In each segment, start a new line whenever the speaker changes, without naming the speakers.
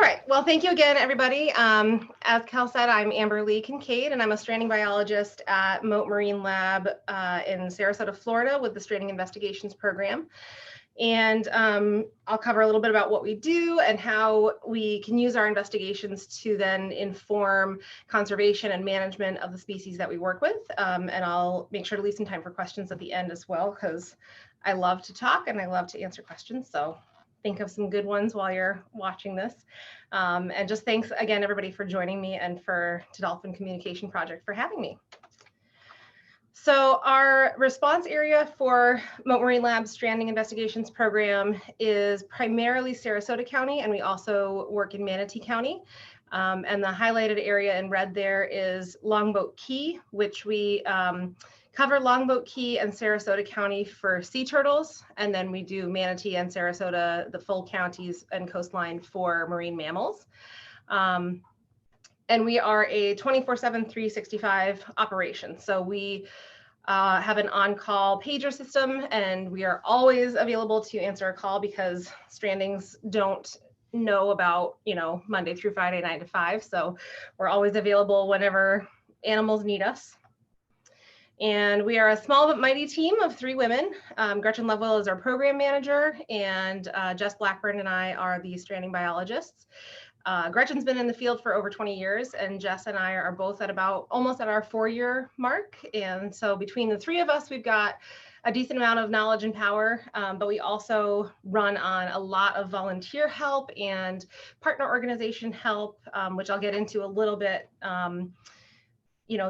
right, well, thank you again, everybody. As Cal said, I'm Lea Kincaid, and I'm a stranding biologist at Mote Marine Lab in Sarasota, Florida, with the Stranding Investigations Program. And I'll cover a little bit about what we do and how we can use our investigations to then inform conservation and management of the species that we work with. And I'll make sure to leave some time for questions at the end as well, because I love to talk and I love to answer questions. So think of some good ones while you're watching this. And just thanks again, everybody, for joining me, and to Dolphin Communication Project for having me. So our response area for Mote Marine Lab's Stranding Investigations Program is primarily Sarasota County, and we also work in Manatee County. And the highlighted area in red there is Longboat Key, which we cover Longboat Key and Sarasota County for sea turtles, and then we do Manatee and Sarasota, the full counties and coastline, for marine mammals. And we are a 24/7, 365 operation. So we have an on-call pager system, and we are always available to answer a call, because strandings don't know about, Monday through Friday, 9 to 5. So we're always available whenever animals need us. And we are a small but mighty team of 3 women. Gretchen Lovewell is our program manager, and Jess Blackburn and I are the stranding biologists. Gretchen's been in the field for over 20 years, and Jess and I are both at almost at our 4-year mark. And so between the 3 of us, we've got a decent amount of knowledge and power, but we also run on a lot of volunteer help and partner organization help, which I'll get into a little bit,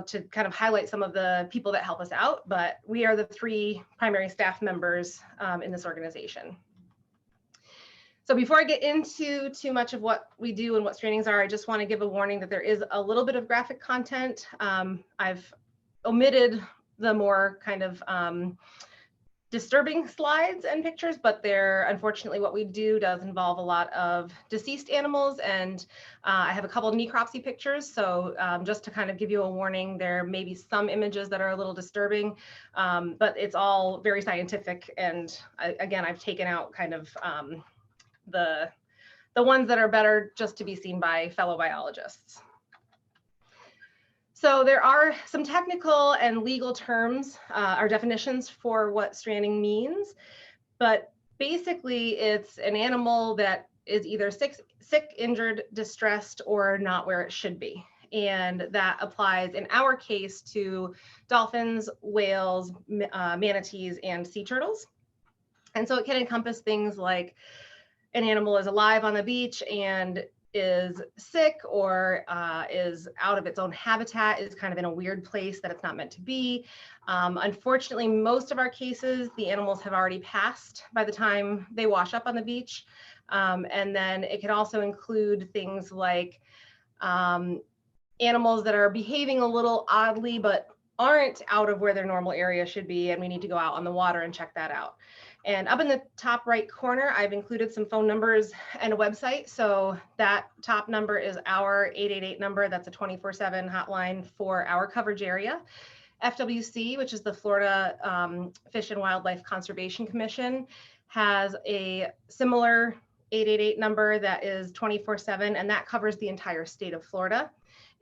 to kind of highlight some of the people that help us out. But we are the 3 primary staff members in this organization. So before I get into too much of what we do and what strandings are, I just want to give a warning that there is a little bit of graphic content. I've omitted the more kind of disturbing slides and pictures, but unfortunately, what we do does involve a lot of deceased animals, and I have a couple of necropsy pictures. So just to kind of give you a warning, there may be some images that are a little disturbing, but it's all very scientific. And again, I've taken out kind of the ones that are better just to be seen by fellow biologists. So there are some technical and legal terms, or definitions for what stranding means, but basically it's an animal that is either sick, injured, distressed, or not where it should be. And that applies in our case to dolphins, whales, manatees, and sea turtles. And so it can encompass things like an animal is alive on the beach and is sick, or is out of its own habitat, is kind of in a weird place that it's not meant to be. Unfortunately, most of our cases, the animals have already passed by the time they wash up on the beach. And then it can also include things like animals that are behaving a little oddly, but aren't out of where their normal area should be, and we need to go out on the water and check that out. And up in the top right corner, I've included some phone numbers and a website. So that top number is our 888 number. That's a 24/7 hotline for our coverage area. FWC, which is the Florida Fish and Wildlife Conservation Commission, has a similar 888 number that is 24/7, and that covers the entire state of Florida.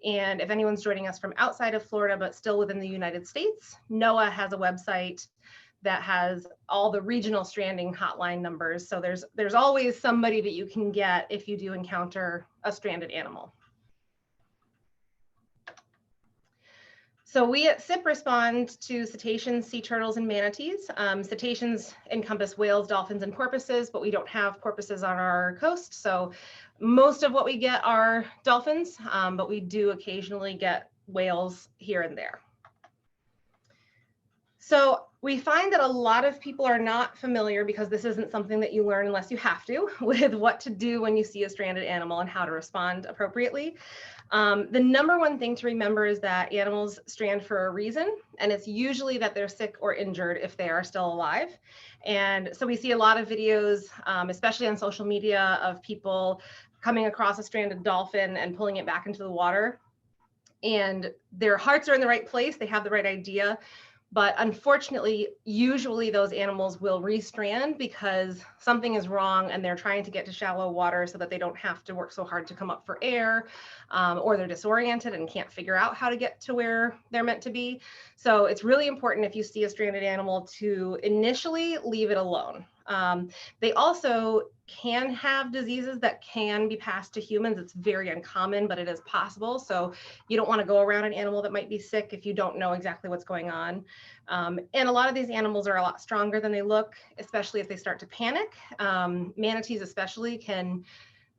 And if anyone's joining us from outside of Florida, but still within the United States, NOAA has a website that has all the regional stranding hotline numbers. So there's always somebody that you can get if you do encounter a stranded animal. So we at SIP respond to cetaceans, sea turtles, and manatees. Cetaceans encompass whales, dolphins, and porpoises, but we don't have porpoises on our coast. So most of what we get are dolphins, but we do occasionally get whales here and there. So we find that a lot of people are not familiar, because this isn't something that you learn unless you have to, with what to do when you see a stranded animal and how to respond appropriately. The number one thing to remember is that animals strand for a reason, and it's usually that they're sick or injured if they are still alive. And so we see a lot of videos, especially on social media, of people coming across a stranded dolphin and pulling it back into the water. And their hearts are in the right place, they have the right idea, But unfortunately, usually those animals will restrand because something is wrong and they're trying to get to shallow water so that they don't have to work so hard to come up for air, or they're disoriented and can't figure out how to get to where they're meant to be. So it's really important if you see a stranded animal to initially leave it alone. They also can have diseases that can be passed to humans. It's very uncommon, but it is possible. So you don't want to go around an animal that might be sick if you don't know exactly what's going on. And a lot of these animals are a lot stronger than they look, especially if they start to panic. Manatees especially can,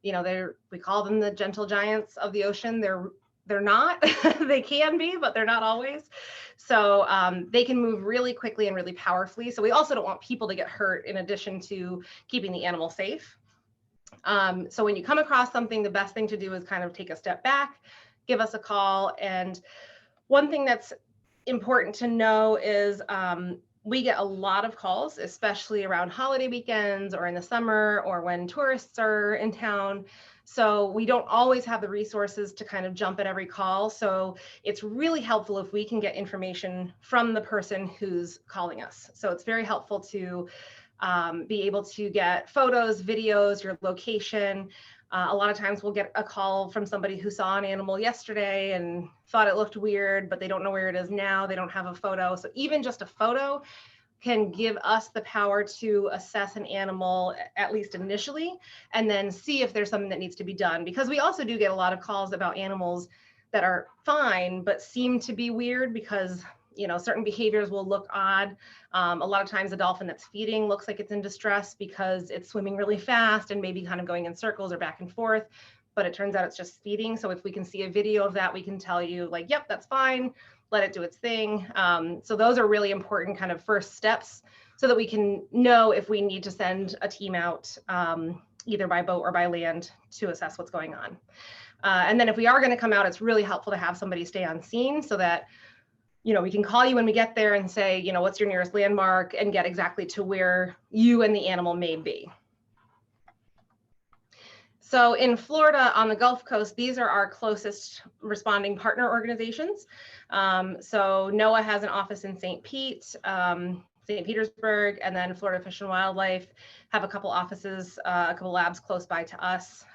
we call them the gentle giants of the ocean. They're not. They can be, but they're not always. So they can move really quickly and really powerfully. So we also don't want people to get hurt in addition to keeping the animal safe. So when you come across something, the best thing to do is kind of take a step back, give us a call. And one thing that's important to know is we get a lot of calls, especially around holiday weekends or in the summer or when tourists are in town. So we don't always have the resources to kind of jump at every call. So it's really helpful if we can get information from the person who's calling us. So it's very helpful to be able to get photos, videos, your location. A lot of times we'll get a call from somebody who saw an animal yesterday and thought it looked weird, but they don't know where it is now. They don't have a photo. So even just a photo can give us the power to assess an animal, at least initially, and then see if there's something that needs to be done. Because we also do get a lot of calls about animals that are fine, but seem to be weird because certain behaviors will look odd. A lot of times a dolphin that's feeding looks like it's in distress because it's swimming really fast and maybe kind of going in circles or back and forth, but it turns out it's just feeding. So if we can see a video of that, we can tell you like, yep, that's fine, let it do its thing. So those are really important kind of first steps so that we can know if we need to send a team out either by boat or by land to assess what's going on. And then if we are going to come out, it's really helpful to have somebody stay on scene so that we can call you when we get there and say, what's your nearest landmark, and get exactly to where you and the animal may be. So in Florida on the Gulf Coast, these are our closest responding partner organizations. So NOAA has an office in St. Petersburg, and then Florida Fish and Wildlife have a couple offices, a couple labs close by to us.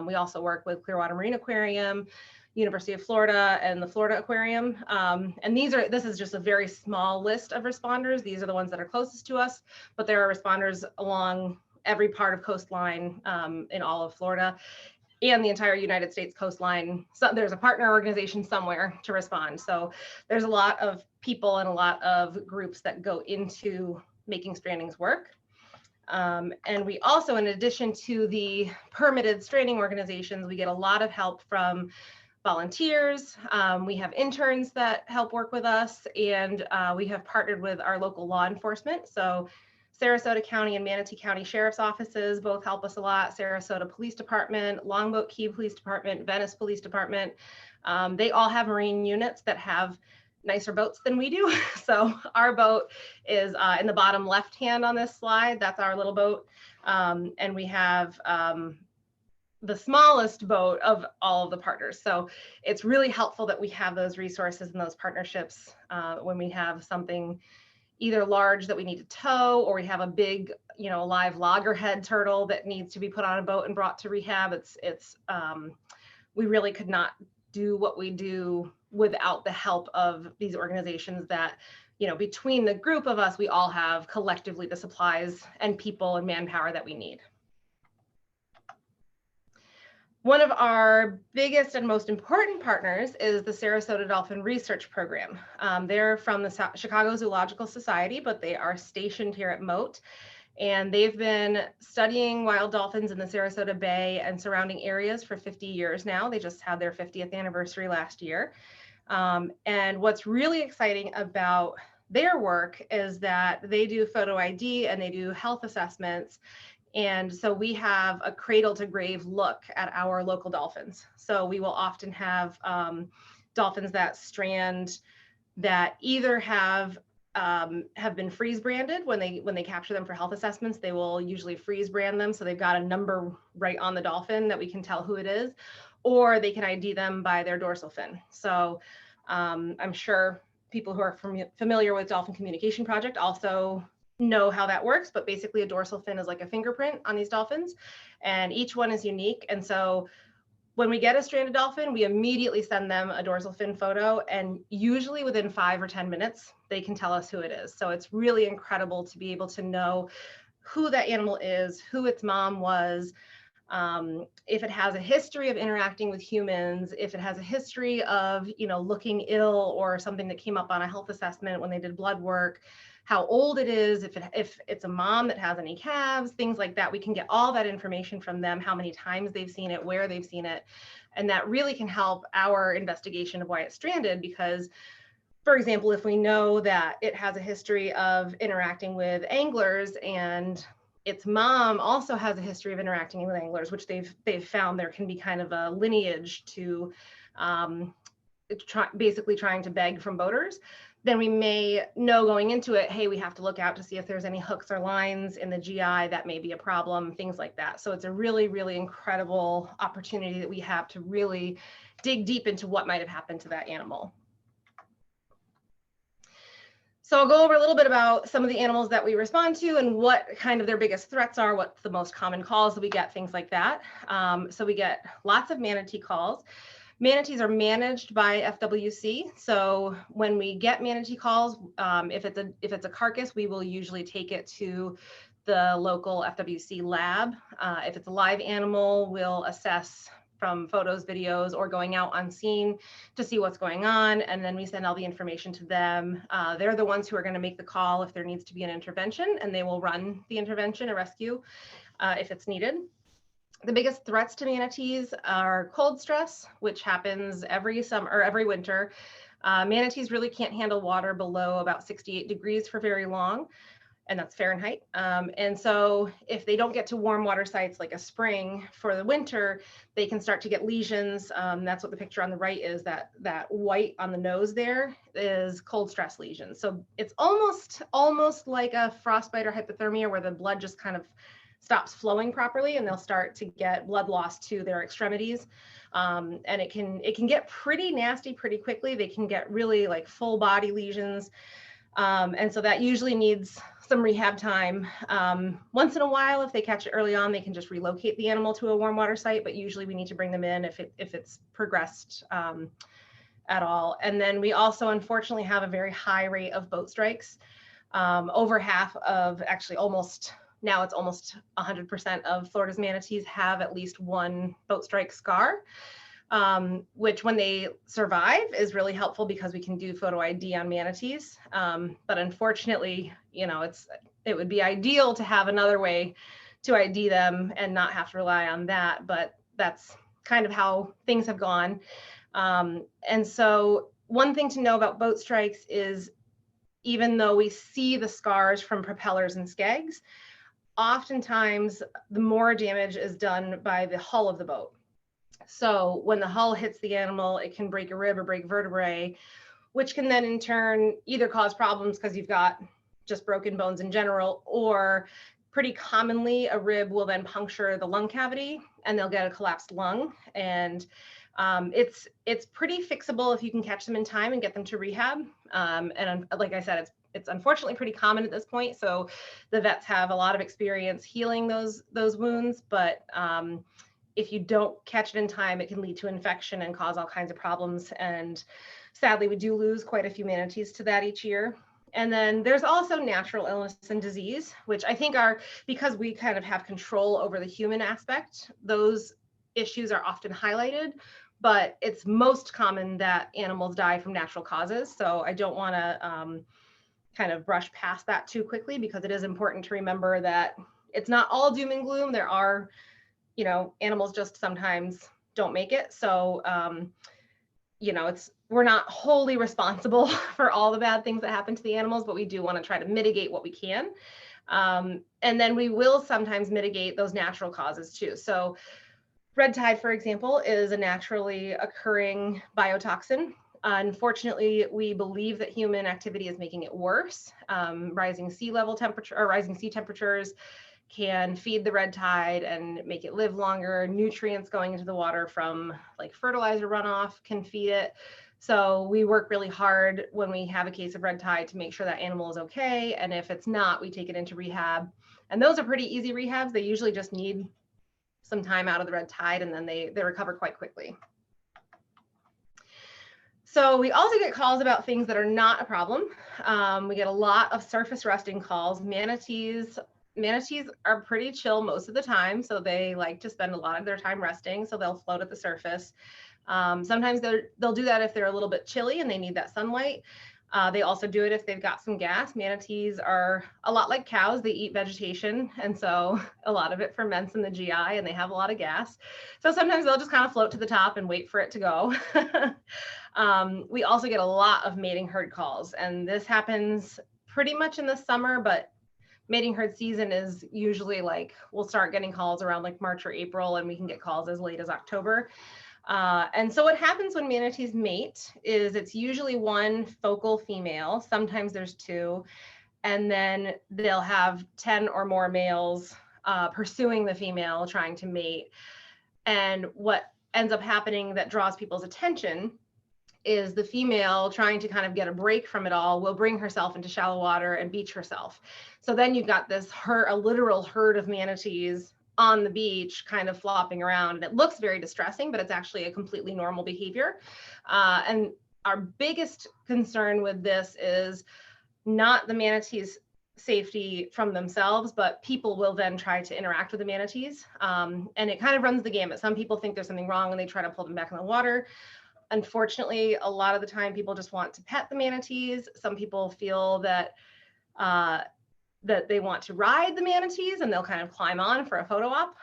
We also work with Clearwater Marine Aquarium, University of Florida, and the Florida Aquarium. And this is just a very small list of responders. These are the ones that are closest to us, but there are responders along every part of coastline in all of Florida and the entire United States coastline. So there's a partner organization somewhere to respond. So there's a lot of people and a lot of groups that go into making Strandings work. And we also, in addition to the permitted stranding organizations, we get a lot of help from volunteers. We have interns that help work with us, and we have partnered with our local law enforcement. So Sarasota County and Manatee County Sheriff's offices both help us a lot. Sarasota Police Department, Longboat Key Police Department, Venice Police Department. They all have marine units that have nicer boats than we do. So our boat is in the bottom left hand on this slide. That's our little boat. And we have the smallest boat of all of the partners. So it's really helpful that we have those resources and those partnerships when we have something either large that we need to tow, or we have a big, live loggerhead turtle that needs to be put on a boat and brought to rehab. We really could not do what we do without the help of these organizations that, between the group of us, we all have collectively the supplies and people and manpower that we need. One of our biggest and most important partners is the Sarasota Dolphin Research Program. They're from the Chicago Zoological Society, but they are stationed here at Mote. And they've been studying wild dolphins in the Sarasota Bay and surrounding areas for 50 years now. They just had their 50th anniversary last year. And what's really exciting about their work is that they do photo ID and they do health assessments. And so we have a cradle to grave look at our local dolphins. So we will often have dolphins that strand that either have been freeze branded when they capture them for health assessments. They will usually freeze brand them, so they've got a number right on the dolphin that we can tell who it is, or they can ID them by their dorsal fin. So I'm sure people who are familiar with Dolphin Communication Project also know how that works, but basically a dorsal fin is like a fingerprint on these dolphins, and each one is unique. And so when we get a stranded dolphin, we immediately send them a dorsal fin photo, and usually within 5 or 10 minutes, they can tell us who it is. So it's really incredible to be able to know who that animal is, who its mom was, if it has a history of interacting with humans, if it has a history of, looking ill or something that came up on a health assessment when they did blood work, how old it is, if it's a mom that has any calves, things like that. We can get all that information from them, how many times they've seen it, where they've seen it. And that really can help our investigation of why it's stranded, because, for example, if we know that it has a history of interacting with anglers and its mom also has a history of interacting with anglers, which they've found there can be kind of a lineage to basically trying to beg from boaters, then we may know going into it, hey, we have to look out to see if there's any hooks or lines in the GI that may be a problem, things like that. So it's a really, really incredible opportunity that we have to really dig deep into what might have happened to that animal. So I'll go over a little bit about some of the animals that we respond to and what kind of their biggest threats are, what's the most common calls that we get, things like that. So we get lots of manatee calls. Manatees are managed by FWC. So when we get manatee calls, if it's a carcass, we will usually take it to the local FWC lab. If it's a live animal, we'll assess from photos, videos, or going out on scene to see what's going on. And then we send all the information to them. They're the ones who are going to make the call if there needs to be an intervention, and they will run the intervention, a rescue, if it's needed. The biggest threats to manatees are cold stress, which happens every summer or every winter. Manatees really can't handle water below about 68 degrees for very long, and that's Fahrenheit. And so if they don't get to warm water sites like a spring for the winter, they can start to get lesions. That's what the picture on the right is, that white on the nose there is cold stress lesions. So it's almost like a frostbite or hypothermia, where the blood just kind of stops flowing properly, and they'll start to get blood loss to their extremities. And it can get pretty nasty pretty quickly. They can get really like full body lesions. And so that usually needs some rehab time. Once in a while, if they catch it early on, they can just relocate the animal to a warm water site, but usually we need to bring them in if it's progressed at all. And then we also unfortunately have a very high rate of boat strikes. Over half of, actually now it's almost 100% of Florida's manatees have at least one boat strike scar, which when they survive is really helpful because we can do photo ID on manatees. But unfortunately, it would be ideal to have another way to ID them and not have to rely on that, but that's kind of how things have gone. And so one thing to know about boat strikes is, even though we see the scars from propellers and skegs, oftentimes the more damage is done by the hull of the boat. So when the hull hits the animal, it can break a rib or break vertebrae, which can then in turn either cause problems because you've got just broken bones in general, or pretty commonly a rib will then puncture the lung cavity and they'll get a collapsed lung. And it's pretty fixable if you can catch them in time and get them to rehab. And like I said, it's unfortunately pretty common at this point. So the vets have a lot of experience healing those wounds, but if you don't catch it in time, it can lead to infection and cause all kinds of problems. And sadly, we do lose quite a few manatees to that each year. And then there's also natural illness and disease, which I think are, because we kind of have control over the human aspect, those issues are often highlighted, but it's most common that animals die from natural causes. So I don't want to kind of brush past that too quickly, because it is important to remember that it's not all doom and gloom. There are, animals just sometimes don't make it. So, we're not wholly responsible for all the bad things that happen to the animals, but we do want to try to mitigate what we can. And then we will sometimes mitigate those natural causes too. So red tide, for example, is a naturally occurring biotoxin. Unfortunately, we believe that human activity is making it worse. Rising sea temperatures can feed the red tide and make it live longer. Nutrients going into the water from like fertilizer runoff can feed it. So we work really hard when we have a case of red tide to make sure that animal is okay. And if it's not, we take it into rehab. And those are pretty easy rehabs. They usually just need some time out of the red tide, and then they recover quite quickly. So we also get calls about things that are not a problem. We get a lot of surface resting calls. Manatees are pretty chill most of the time, so they like to spend a lot of their time resting, so they'll float at the surface. Sometimes they'll do that if they're a little bit chilly and they need that sunlight. They also do it if they've got some gas. Manatees are a lot like cows. They eat vegetation, and so a lot of it ferments in the GI, and they have a lot of gas. So sometimes they'll just kind of float to the top and wait for it to go. We also get a lot of mating herd calls, and this happens pretty much in the summer, but mating herd season is usually like, we'll start getting calls around like March or April, and we can get calls as late as October. And so what happens when manatees mate is it's usually one focal female, sometimes there's two, and then they'll have 10 or more males pursuing the female trying to mate. And what ends up happening that draws people's attention is the female trying to kind of get a break from it all will bring herself into shallow water and beach herself. So then you've got this a literal herd of manatees on the beach kind of flopping around, and it looks very distressing, but it's actually a completely normal behavior. And our biggest concern with this is not the manatees' safety from themselves, but people will then try to interact with the manatees. And it kind of runs the gamut. Some people think there's something wrong and they try to pull them back in the water. Unfortunately, a lot of the time people just want to pet the manatees. Some people feel that that they want to ride the manatees and they'll kind of climb on for a photo op,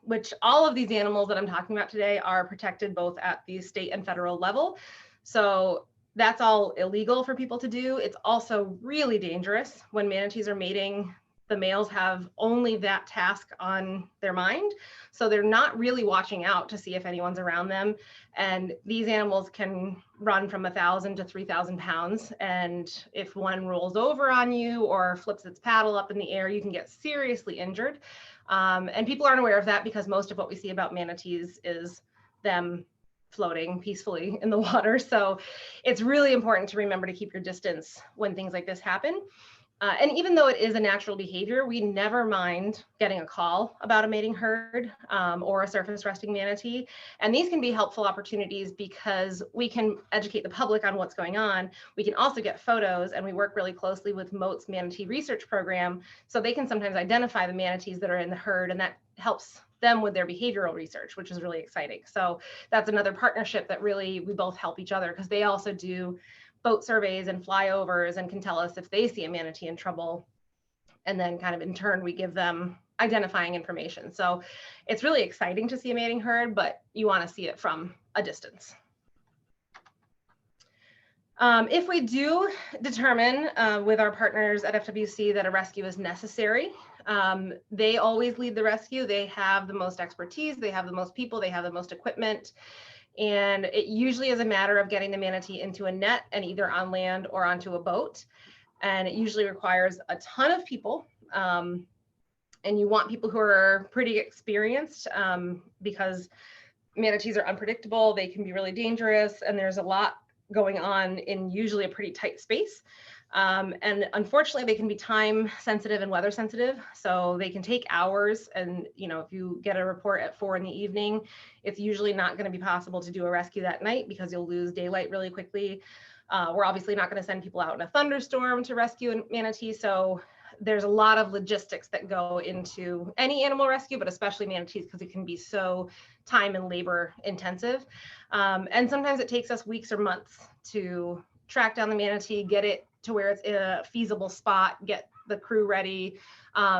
which all of these animals that I'm talking about today are protected both at the state and federal level. So that's all illegal for people to do. It's also really dangerous when manatees are mating. The males have only that task on their mind. So they're not really watching out to see if anyone's around them. And these animals can run from 1,000 to 3,000 pounds. And if one rolls over on you or flips its paddle up in the air, you can get seriously injured. And people aren't aware of that because most of what we see about manatees is them floating peacefully in the water. So it's really important to remember to keep your distance when things like this happen. And even though it is a natural behavior, we never mind getting a call about a mating herd or a surface resting manatee. And these can be helpful opportunities because we can educate the public on what's going on. We can also get photos, and we work really closely with Mote's Manatee Research Program, so they can sometimes identify the manatees that are in the herd, and that helps them with their behavioral research, which is really exciting. So that's another partnership that really we both help each other, because they also do boat surveys and flyovers and can tell us if they see a manatee in trouble. And then kind of in turn, we give them identifying information. So it's really exciting to see a mating herd, but you want to see it from a distance. If we do determine with our partners at FWC that a rescue is necessary, they always lead the rescue. They have the most expertise, they have the most people, they have the most equipment. And it usually is a matter of getting the manatee into a net and either on land or onto a boat. And it usually requires a ton of people. And you want people who are pretty experienced because manatees are unpredictable. They can be really dangerous, and there's a lot going on in usually a pretty tight space. And unfortunately, they can be time sensitive and weather sensitive. So they can take hours. And, you know, if you get a report at 4 in the evening, it's usually not going to be possible to do a rescue that night because you'll lose daylight really quickly. We're obviously not going to send people out in a thunderstorm to rescue a manatee. So there's a lot of logistics that go into any animal rescue, but especially manatees, because it can be so time and labor intensive. And sometimes it takes us weeks or months to track down the manatee, get it to where it's in a feasible spot, get the crew ready.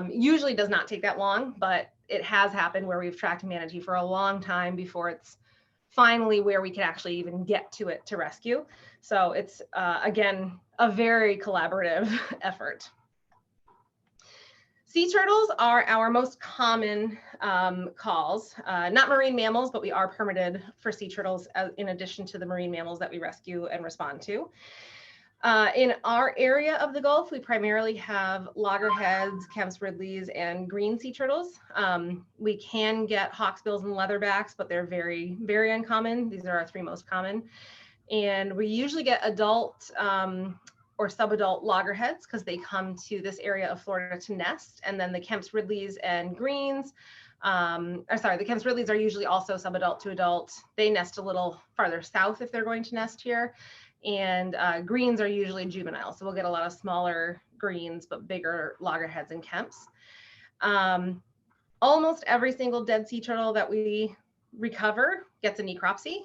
Usually does not take that long, but it has happened where we've tracked a manatee for a long time before it's finally where we can actually even get to it to rescue. So it's, again, a very collaborative effort. Sea turtles are our most common calls, not marine mammals, but we are permitted for sea turtles in addition to the marine mammals that we rescue and respond to. In our area of the Gulf, we primarily have loggerheads, Kemp's Ridleys, and green sea turtles. We can get hawksbills and leatherbacks, but they're very, very uncommon. These are our 3 most common. And we usually get adult or subadult loggerheads because they come to this area of Florida to nest. And then the Kemp's Ridleys and greens, the Kemp's Ridleys are usually also subadult to adult. They nest a little farther south if they're going to nest here. And greens are usually juvenile. So we'll get a lot of smaller greens, but bigger loggerheads and Kemp's. Almost every single dead sea turtle that we recover gets a necropsy,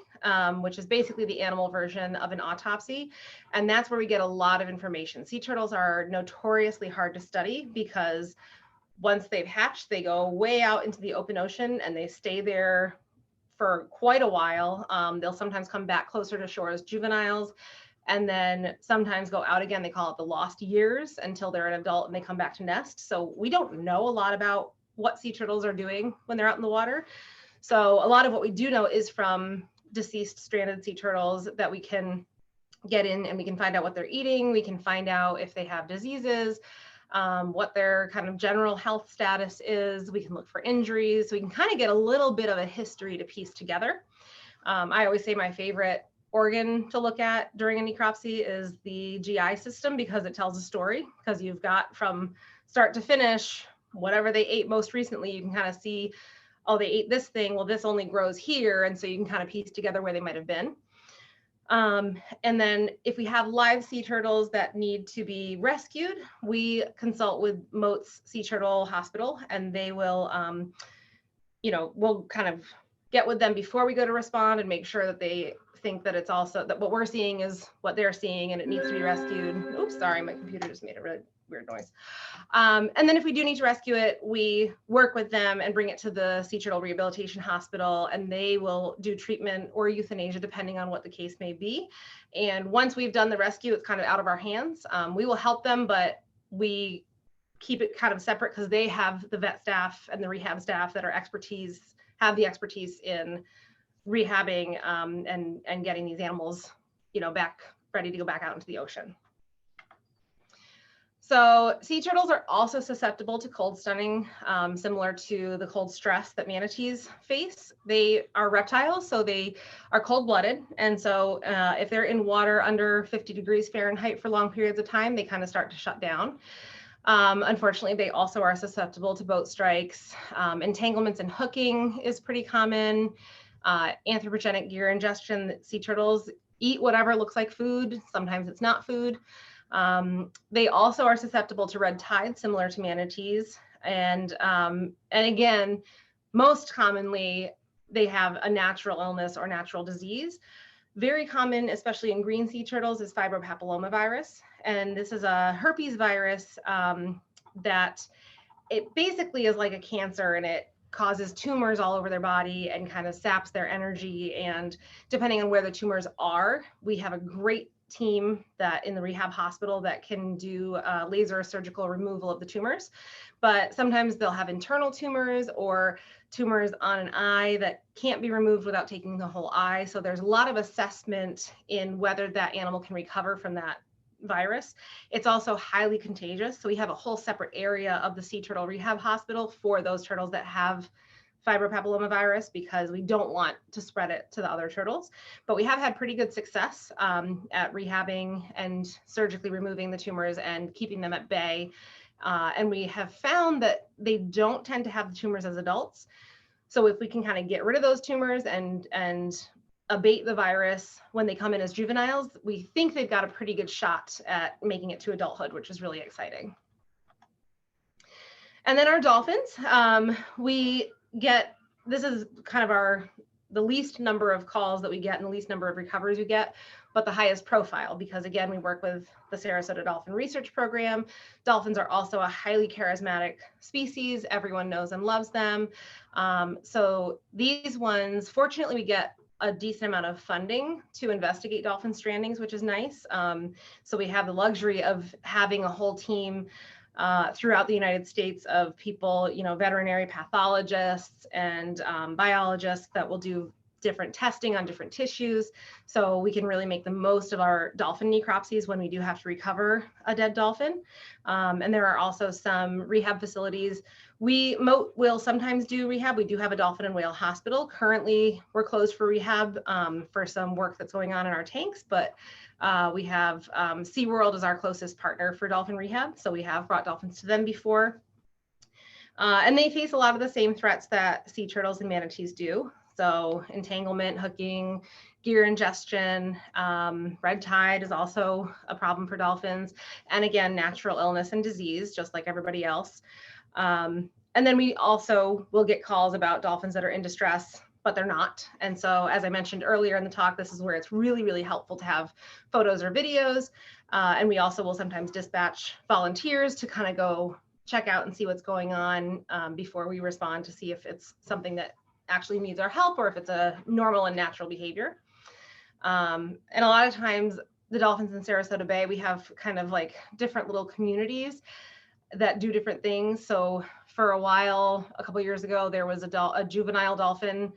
which is basically the animal version of an autopsy. And that's where we get a lot of information. Sea turtles are notoriously hard to study because once they've hatched, they go way out into the open ocean and they stay there for quite a while. They'll sometimes come back closer to shore as juveniles and then sometimes go out again. They call it the lost years until they're an adult and they come back to nest. So we don't know a lot about what sea turtles are doing when they're out in the water. So a lot of what we do know is from deceased stranded sea turtles that we can get in and we can find out what they're eating. We can find out if they have diseases, what their kind of general health status is. We can look for injuries. So we can kind of get a little bit of a history to piece together. I always say my favorite organ to look at during a necropsy is the GI system because it tells a story, because you've got from start to finish whatever they ate most recently. You can kind of see, oh, they ate this thing, well, this only grows here, and so you can kind of piece together where they might have been. And then if we have live sea turtles that need to be rescued, we consult with Mote's Sea Turtle Hospital, and they will, we'll kind of get with them before we go to respond and make sure that they think that it's also, that what we're seeing is what they're seeing and it needs to be rescued. Oops, sorry, my computer just made a really weird noise. And then if we do need to rescue it, we work with them and bring it to the Sea Turtle Rehabilitation Hospital, and they will do treatment or euthanasia depending on what the case may be. And once we've done the rescue, it's kind of out of our hands. We will help them, but we keep it kind of separate because they have the vet staff and the rehab staff that are have the expertise in rehabbing and getting these animals, back ready to go back out into the ocean. So sea turtles are also susceptible to cold stunning, similar to the cold stress that manatees face. They are reptiles, so they are cold-blooded. And so if they're in water under 50 degrees Fahrenheit for long periods of time, they kind of start to shut down. Unfortunately, they also are susceptible to boat strikes. Entanglements and hooking is pretty common. Anthropogenic gear ingestion. Sea turtles eat whatever looks like food. Sometimes it's not food. They also are susceptible to red tide, similar to manatees. And again, most commonly, they have a natural illness or natural disease. Very common, especially in green sea turtles, is fibropapillomavirus. And this is a herpes virus that it basically is like a cancer, and it causes tumors all over their body and kind of saps their energy. And depending on where the tumors are, we have a great team that in the rehab hospital that can do laser surgical removal of the tumors. But sometimes they'll have internal tumors or tumors on an eye that can't be removed without taking the whole eye. So there's a lot of assessment in whether that animal can recover from that virus. It's also highly contagious. So we have a whole separate area of the sea turtle rehab hospital for those turtles that have fibropapillomavirus, because we don't want to spread it to the other turtles. But we have had pretty good success at rehabbing and surgically removing the tumors and keeping them at bay. And we have found that they don't tend to have the tumors as adults. So if we can kind of get rid of those tumors and abate the virus when they come in as juveniles, we think they've got a pretty good shot at making it to adulthood, which is really exciting. And then our dolphins, this is kind of the least number of calls that we get and the least number of recoveries we get, but the highest profile, because again, we work with the Sarasota Dolphin Research Program. Dolphins are also a highly charismatic species. Everyone knows and loves them. So these ones, fortunately, we get a decent amount of funding to investigate dolphin strandings, which is nice. So we have the luxury of having a whole team throughout the United States of people, veterinary pathologists and biologists that will do different testing on different tissues. So we can really make the most of our dolphin necropsies when we do have to recover a dead dolphin. And there are also some rehab facilities. Mote will sometimes do rehab. We do have a dolphin and whale hospital. Currently, we're closed for rehab for some work that's going on in our tanks, but we have SeaWorld as our closest partner for dolphin rehab. So we have brought dolphins to them before. And they face a lot of the same threats that sea turtles and manatees do. So entanglement, hooking, gear ingestion, red tide is also a problem for dolphins. And again, natural illness and disease, just like everybody else. And then we also will get calls about dolphins that are in distress, but they're not. And so, as I mentioned earlier in the talk, this is where it's really, really helpful to have photos or videos. And we also will sometimes dispatch volunteers to kind of go check out and see what's going on before we respond to see if it's something that actually needs our help or if it's a normal and natural behavior. And a lot of times the dolphins in Sarasota Bay, we have kind of like different little communities that do different things. So for a while, a couple of years ago, there was a juvenile dolphin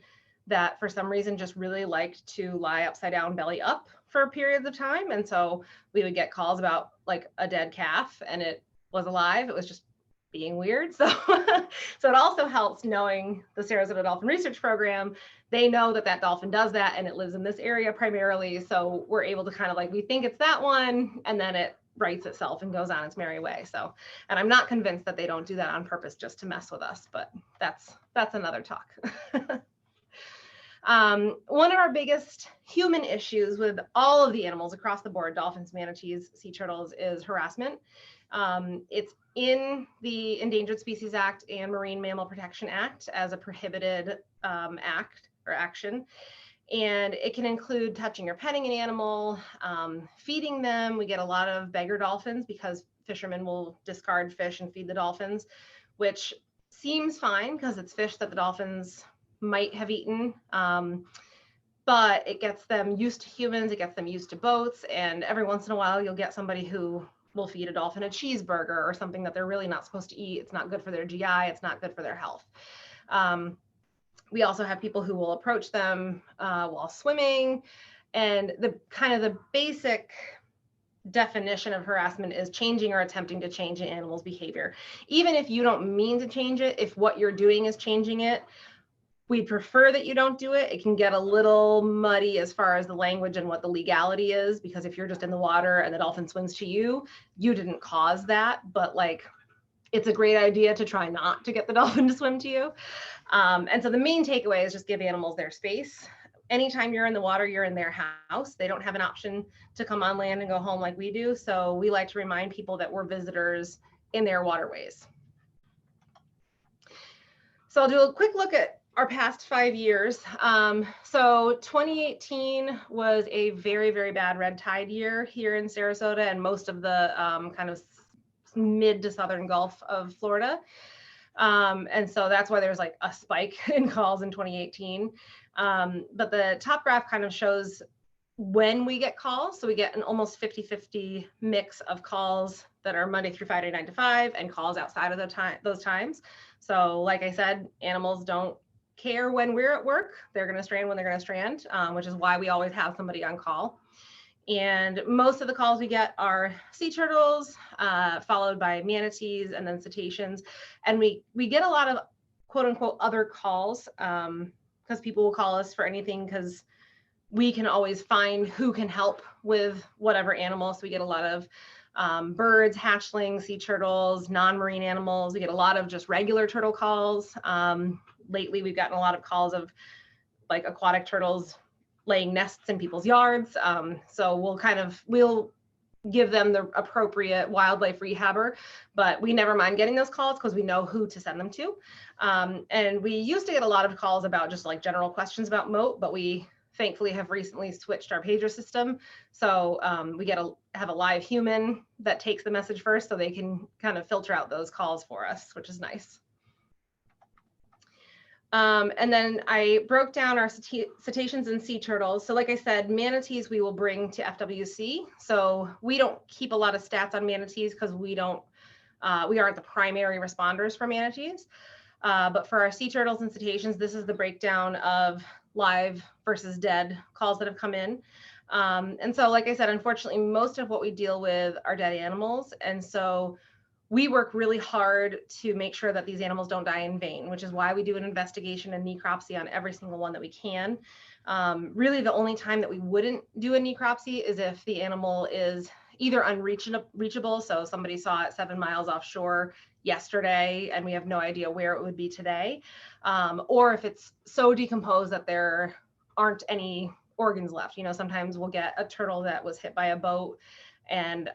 that for some reason just really liked to lie upside down, belly up for periods of time. And so we would get calls about like a dead calf and it was alive. It was just being weird. So, so it also helps knowing the Sarasota Dolphin Research Program. They know that that dolphin does that and it lives in this area primarily. So we're able to kind of like, we think it's that one, and then it rights itself and goes on its merry way. So, and I'm not convinced that they don't do that on purpose just to mess with us, but that's another talk. One of our biggest human issues with all of the animals across the board, dolphins, manatees, sea turtles, is harassment. It's in the Endangered Species Act and Marine Mammal Protection Act as a prohibited act or action. And it can include touching or petting an animal, feeding them. We get a lot of beggar dolphins because fishermen will discard fish and feed the dolphins, which seems fine because it's fish that the dolphins might have eaten. But it gets them used to humans, it gets them used to boats, and every once in a while you'll get somebody who will feed a dolphin a cheeseburger or something that they're really not supposed to eat. It's not good for their GI, it's not good for their health. We also have people who will approach them while swimming, and the kind of the basic definition of harassment is changing or attempting to change an animal's behavior. Even if you don't mean to change it, if what you're doing is changing it, we prefer that you don't do it. It can get a little muddy as far as the language and what the legality is, because if you're just in the water and the dolphin swims to you, you didn't cause that, but like, it's a great idea to try not to get the dolphin to swim to you. And so the main takeaway is just give animals their space. Anytime you're in the water, you're in their house. They don't have an option to come on land and go home like we do. So we like to remind people that we're visitors in their waterways. So I'll do a quick look at our past 5 years. So 2018 was a very, very bad red tide year here in Sarasota and most of the kind of mid to southern Gulf of Florida. And so that's why there's like a spike in calls in 2018. But the top graph kind of shows when we get calls. So we get an almost 50-50 mix of calls that are Monday through Friday, 9 to 5, and calls outside of those times. So like I said, animals don't care when we're at work. They're going to strand when they're going to strand, which is why we always have somebody on call. And most of the calls we get are sea turtles, followed by manatees and then cetaceans. And we get a lot of quote unquote other calls because people will call us for anything because we can always find who can help with whatever animal. So we get a lot of birds, hatchlings, sea turtles, non-marine animals. We get a lot of just regular turtle calls. Lately, we've gotten a lot of calls of like aquatic turtles laying nests in people's yards. So we'll give them the appropriate wildlife rehabber, but we never mind getting those calls because we know who to send them to. And we used to get a lot of calls about just like general questions about Mote, but we thankfully have recently switched our pager system. So we have a live human that takes the message first so they can kind of filter out those calls for us, which is nice. And then I broke down our cetaceans and sea turtles. So like I said, manatees we will bring to FWC. So we don't keep a lot of stats on manatees because we aren't the primary responders for manatees. But for our sea turtles and cetaceans, this is the breakdown of live versus dead calls that have come in. And so, like I said, unfortunately, most of what we deal with are dead animals. And so we work really hard to make sure that these animals don't die in vain, which is why we do an investigation and necropsy on every single one that we can. Really, the only time that we wouldn't do a necropsy is if the animal is either unreachable, so somebody saw it 7 miles offshore yesterday and we have no idea where it would be today, or if it's so decomposed that there aren't any organs left. You know, sometimes we'll get a turtle that was hit by a boat and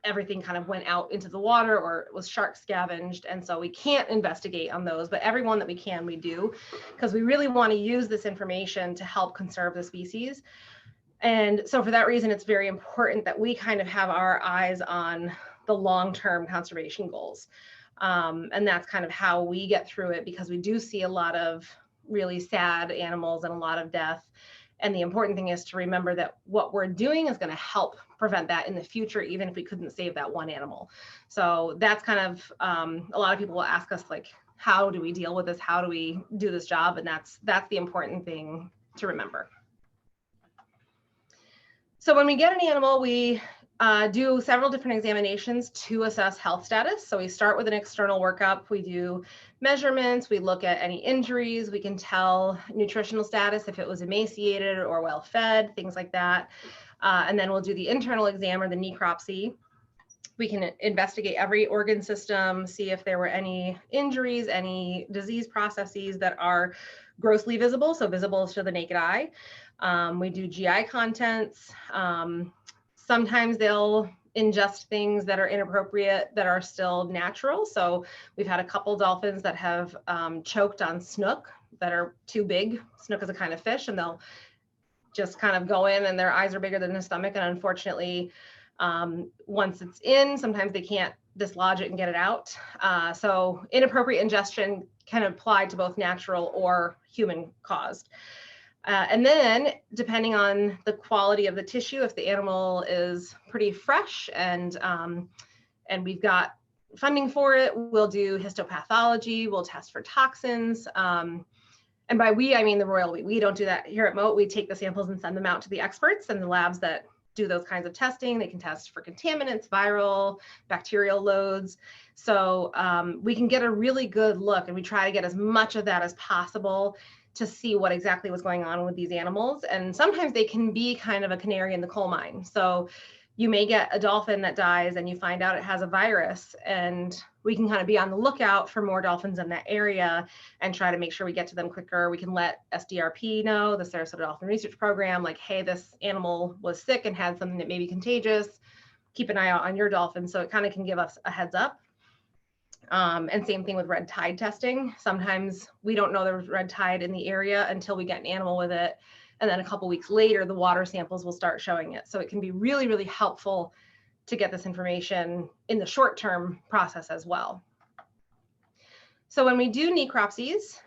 everything kind of went out into the water, or it was shark scavenged, and so we can't investigate on those, but every one that we can, we do, because we really want to use this information to help conserve the species. And so for that reason, it's very important that we kind of have our eyes on the long-term conservation goals. And that's kind of how we get through it, because we do see a lot of really sad animals and a lot of death. And the important thing is to remember that what we're doing is going to help prevent that in the future, even if we couldn't save that one animal. So that's kind of, a lot of people will ask us, like, how do we deal with this? How do we do this job? And that's the important thing to remember. So when we get an animal, we do several different examinations to assess health status. So we start with an external workup. We do measurements. We look at any injuries. We can tell nutritional status, if it was emaciated or well fed, things like that. And then we'll do the internal exam, or the necropsy. We can investigate every organ system, see if there were any injuries, any disease processes that are grossly visible, so visible to the naked eye. We do GI contents. Sometimes they'll ingest things that are inappropriate that are still natural. So we've had a couple dolphins that have choked on snook that are too big. Snook is a kind of fish, and they'll just kind of go in and their eyes are bigger than their stomach. And unfortunately, once it's in, sometimes they can't dislodge it and get it out. So inappropriate ingestion can apply to both natural or human caused. And then, depending on the quality of the tissue, if the animal is pretty fresh and we've got funding for it, we'll do histopathology, we'll test for toxins. And by we, I mean the royal we. We don't do that here at Mote. We take the samples and send them out to the experts and the labs that do those kinds of testing. They can test for contaminants, viral, bacterial loads. So we can get a really good look, and we try to get as much of that as possible to see what exactly was going on with these animals. And sometimes they can be kind of a canary in the coal mine. So you may get a dolphin that dies and you find out it has a virus, and we can kind of be on the lookout for more dolphins in that area and try to make sure we get to them quicker. We can let SDRP know, the Sarasota Dolphin Research Program, like, hey, this animal was sick and had something that may be contagious. Keep an eye out on your dolphin. So it kind of can give us a heads up. And same thing with red tide testing. Sometimes we don't know there's red tide in the area until we get an animal with it. And then a couple weeks later, the water samples will start showing it. So it can be really, really helpful to get this information in the short-term process as well. So when we do necropsies,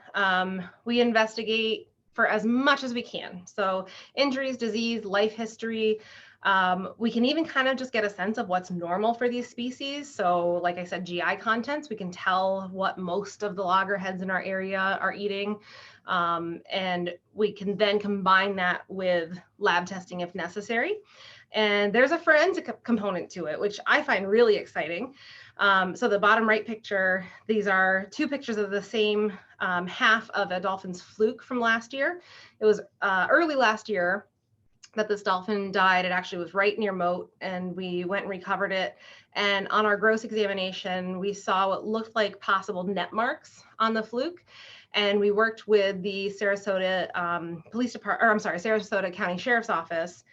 we investigate for as much as we can. So injuries, disease, life history. We can even kind of just get a sense of what's normal for these species. So like I said, GI contents, we can tell what most of the loggerheads in our area are eating. And we can then combine that with lab testing if necessary. And there's a forensic component to it, which I find really exciting. So the bottom right picture, these are two pictures of the same half of a dolphin's fluke from last year. It was early last year that this dolphin died. It actually was right near Mote, and we went and recovered it. And on our gross examination, we saw what looked like possible net marks on the fluke. And we worked with the Sarasota Sarasota County Sheriff's Office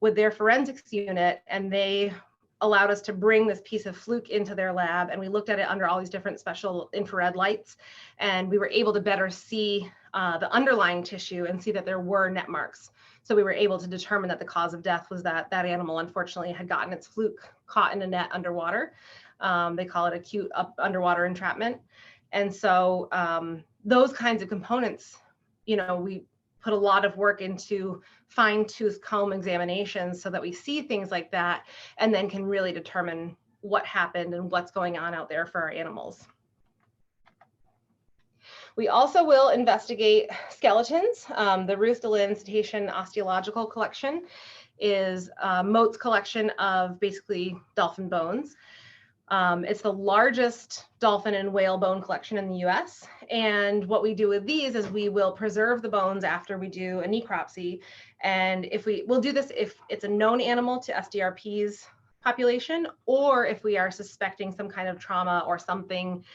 with their forensics unit, and they allowed us to bring this piece of fluke into their lab, and we looked at it under all these different special infrared lights, and we were able to better see the underlying tissue and see that there were net marks. So we were able to determine that the cause of death was that that animal unfortunately had gotten its fluke caught in a net underwater. They call it acute underwater entrapment. And so those kinds of components, you know, we put a lot of work into fine-tooth comb examinations so that we see things like that and then can really determine what happened and what's going on out there for our animals. We also will investigate skeletons. The Ruth DeLynn Cetacean Osteological Collection is Mote's collection of basically dolphin bones. It's the largest dolphin and whale bone collection in the US. And what we do with these is we will preserve the bones after we do a necropsy. And we'll do this if it's a known animal to SDRP's population, or if we are suspecting some kind of trauma or something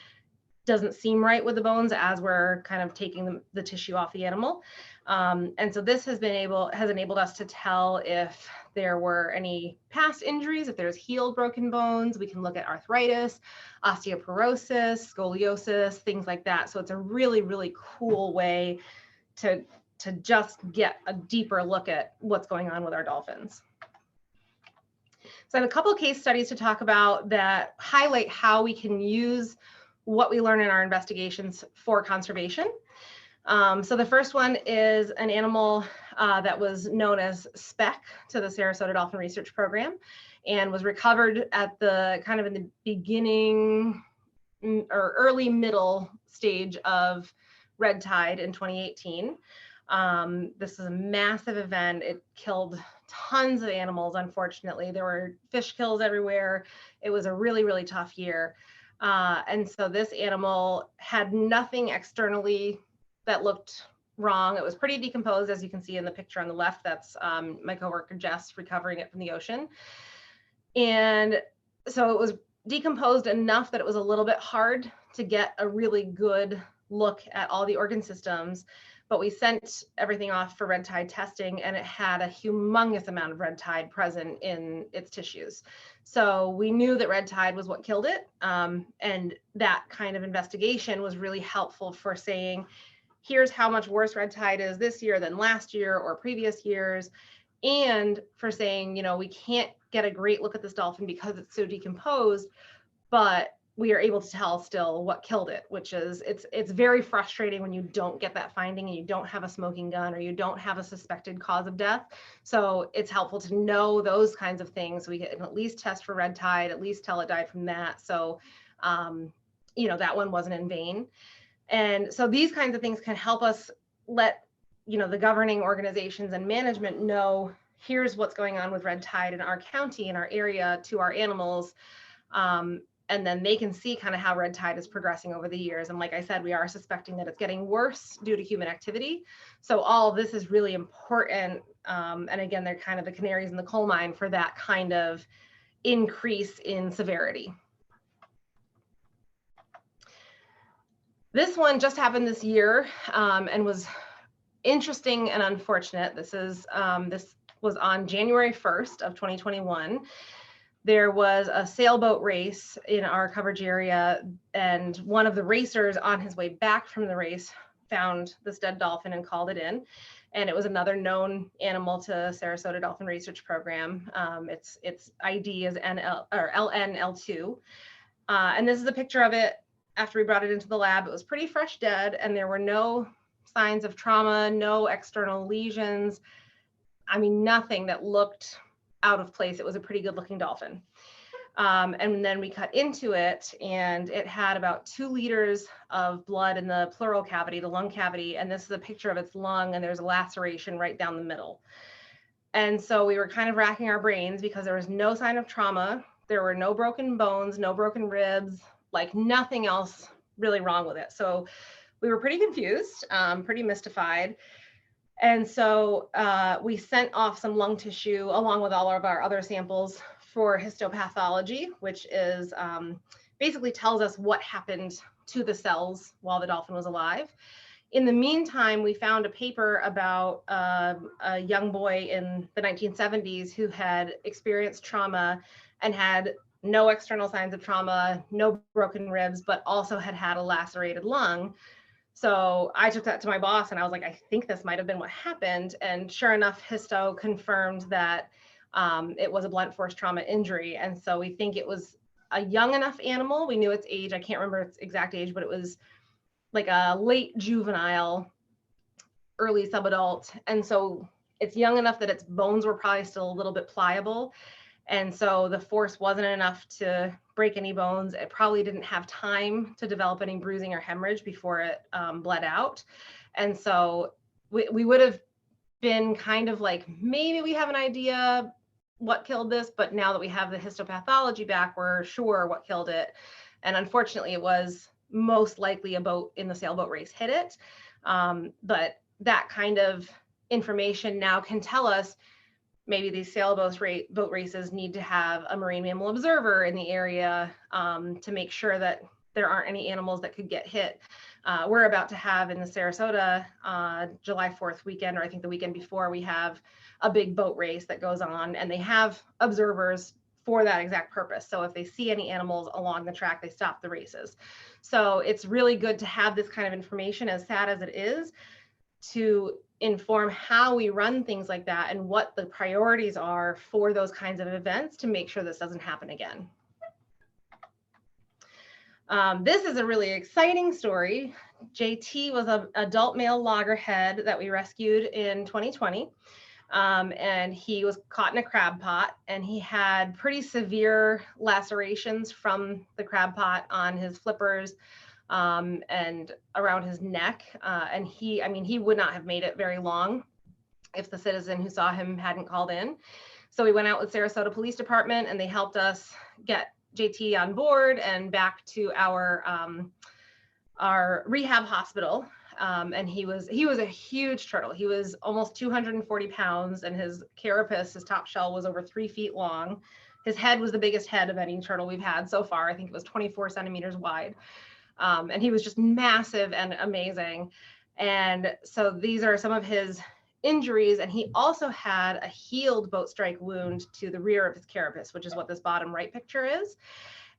doesn't seem right with the bones as we're kind of taking the tissue off the animal. And so this has enabled us to tell if there were any past injuries, if there's healed broken bones. We can look at arthritis, osteoporosis, scoliosis, things like that. So it's a really, really cool way to just get a deeper look at what's going on with our dolphins. So I have a couple of case studies to talk about that highlight how we can use what we learn in our investigations for conservation. So the first one is an animal that was known as Speck to the Sarasota Dolphin Research Program and was recovered at the kind of in the beginning or early middle stage of red tide in 2018. This is a massive event. It killed tons of animals, unfortunately. There were fish kills everywhere. It was a really, really tough year. And so this animal had nothing externally that looked wrong. It was pretty decomposed, as you can see in the picture on the left. That's my coworker Jess recovering it from the ocean. And so it was decomposed enough that it was a little bit hard to get a really good look at all the organ systems. But we sent everything off for red tide testing, and it had a humongous amount of red tide present in its tissues. So we knew that red tide was what killed it. And that kind of investigation was really helpful for saying, here's how much worse red tide is this year than last year or previous years. And for saying, you know, we can't get a great look at this dolphin because it's so decomposed, but we are able to tell still what killed it, which is it's very frustrating when you don't get that finding and you don't have a smoking gun or you don't have a suspected cause of death. So it's helpful to know those kinds of things. So we can at least test for red tide, at least tell it died from that. So, you know, that one wasn't in vain. And so these kinds of things can help us let, you know, the governing organizations and management know, here's what's going on with red tide in our county, in our area, to our animals. And then they can see kind of how red tide is progressing over the years. And like I said, we are suspecting that it's getting worse due to human activity. So all of this is really important. And again, they're kind of the canaries in the coal mine for that kind of increase in severity. This one just happened this year and was interesting and unfortunate. This was on January 1st of 2021. There was a sailboat race in our coverage area, and one of the racers on his way back from the race found this dead dolphin and called it in. And it was another known animal to Sarasota Dolphin Research Program. Its ID is LNL2. And this is a picture of it after we brought it into the lab. It was pretty fresh dead, and there were no signs of trauma, no external lesions. I mean, nothing that looked out of place. It was a pretty good looking dolphin. And then we cut into it, and it had about 2 liters of blood in the pleural cavity, the lung cavity. And this is a picture of its lung, and there's a laceration right down the middle. And so we were kind of racking our brains because there was no sign of trauma. There were no broken bones, no broken ribs, like nothing else really wrong with it. So we were pretty confused, pretty mystified. And so we sent off some lung tissue along with all of our other samples for histopathology, which is basically tells us what happened to the cells while the dolphin was alive. In the meantime, we found a paper about a young boy in the 1970s who had experienced trauma and had no external signs of trauma, no broken ribs, but also had had a lacerated lung. So I took that to my boss and I was like, I think this might have been what happened. And sure enough, histo confirmed that it was a blunt force trauma injury. And so we think it was a young enough animal. We knew its age. I can't remember its exact age, but it was like a late juvenile, early subadult. And so it's young enough that its bones were probably still a little bit pliable. And so the force wasn't enough to break any bones. It probably didn't have time to develop any bruising or hemorrhage before it bled out. And so we would have been kind of like, maybe we have an idea what killed this, but now that we have the histopathology back, we're sure what killed it. And unfortunately, it was most likely a boat in the sailboat race hit it. But that kind of information now can tell us maybe these sailboat races need to have a marine mammal observer in the area to make sure that there aren't any animals that could get hit. We're about to have in the Sarasota July 4th weekend, or I think the weekend before, we have a big boat race that goes on, and they have observers for that exact purpose. So if they see any animals along the track, they stop the races. So it's really good to have this kind of information, as sad as it is, to inform how we run things like that and what the priorities are for those kinds of events to make sure this doesn't happen again. This is a really exciting story. JT was an adult male loggerhead that we rescued in 2020. And he was caught in a crab pot, and he had pretty severe lacerations from the crab pot on his flippers and around his neck. And he would not have made it very long if the citizen who saw him hadn't called in. So we went out with Sarasota Police Department, and they helped us get JT on board and back to our rehab hospital. And he was a huge turtle. He was almost 240 pounds, and his carapace, his top shell, was over 3 feet long. His head was the biggest head of any turtle we've had so far. I think it was 24 centimeters wide. And he was just massive and amazing. And so these are some of his injuries. And he also had a healed boat strike wound to the rear of his carapace, which is what this bottom right picture is.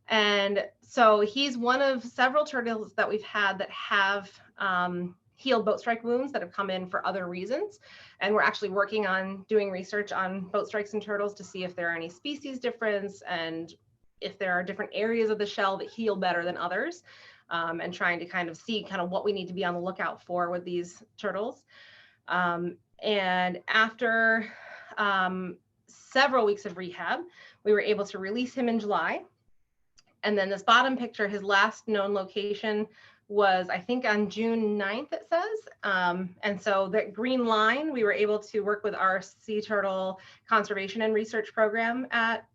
And so he's one of several turtles that we've had that have healed boat strike wounds that have come in for other reasons. And we're actually working on doing research on boat strikes in turtles to see if there are any species difference and if there are different areas of the shell that heal better than others, and trying to kind of see kind of what we need to be on the lookout for with these turtles. And after several weeks of rehab, we were able to release him in July. And then this bottom picture, his last known location was, I think, on June 9th, it says. And so that green line, we were able to work with our sea turtle conservation and research program at